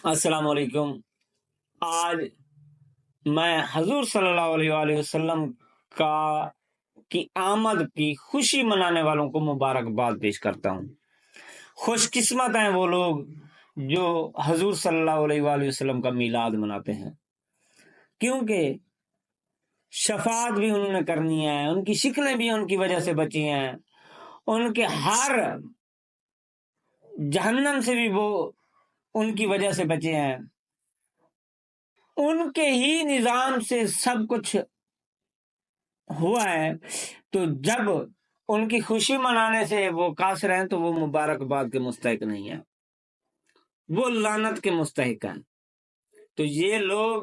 السلام علیکم۔ آج میں حضور صلی اللہ علیہ وآلہ وسلم کا کی آمد کی خوشی منانے والوں کو مبارکباد پیش کرتا ہوں۔ خوش قسمت ہیں وہ لوگ جو حضور صلی اللہ علیہ وآلہ وسلم کا میلاد مناتے ہیں، کیونکہ شفاعت بھی انہوں نے کرنی ہے، ان کی شکلیں بھی ان کی وجہ سے بچی ہیں، ان کے ہر جہنم سے بھی وہ ان کی وجہ سے بچے ہیں، ان کے ہی نظام سے سب کچھ ہوا ہے۔ تو جب ان کی خوشی منانے سے وہ قاصر ہیں تو وہ مبارکباد کے مستحق نہیں ہیں، وہ لعنت کے مستحق ہیں۔ تو یہ لوگ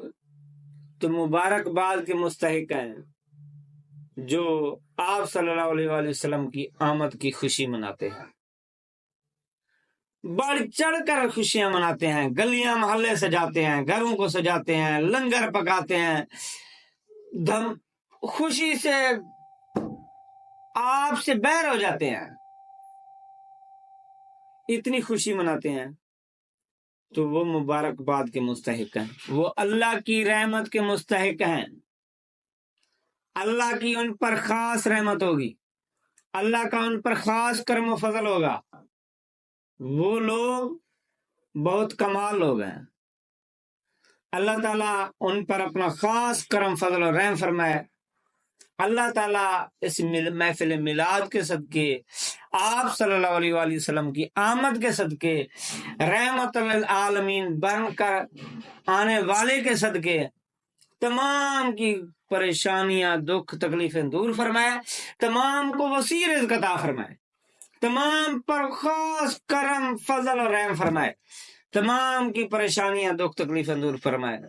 تو مبارکباد کے مستحق ہیں جو آپ صلی اللہ علیہ وآلہ وسلم کی آمد کی خوشی مناتے ہیں، بڑھ چڑھ کر خوشیاں مناتے ہیں، گلیاں محلے سجاتے ہیں، گھروں کو سجاتے ہیں، لنگر پکاتے ہیں، خوشی سے آپ سے بیر ہو جاتے ہیں، اتنی خوشی مناتے ہیں۔ تو وہ مبارکباد کے مستحق ہیں، وہ اللہ کی رحمت کے مستحق ہیں، اللہ کی ان پر خاص رحمت ہوگی، اللہ کا ان پر خاص کرم و فضل ہوگا۔ وہ لوگ بہت کمال لوگ ہیں، اللہ تعالیٰ ان پر اپنا خاص کرم فضل و رحم فرمائے۔ اللہ تعالیٰ اس محفل میلاد کے صدقے، آپ صلی اللہ علیہ وآلہ وسلم کی آمد کے صدقے، رحمت للعالمین بن کر آنے والے کے صدقے تمام کی پریشانیاں، دکھ، تکلیفیں دور فرمائے، تمام کو وسیع رزق عطا فرمائے، تمام پر خاص کرم فضل اور رحم فرمائے، تمام کی پریشانیاں، دکھ، تکلیفیں دور فرمائے۔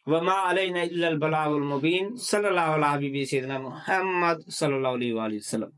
وما علینا الا البلاغ المبین۔ صلی اللہ علیہ وسلم محمد صلی اللہ علیہ وآلہ وسلم۔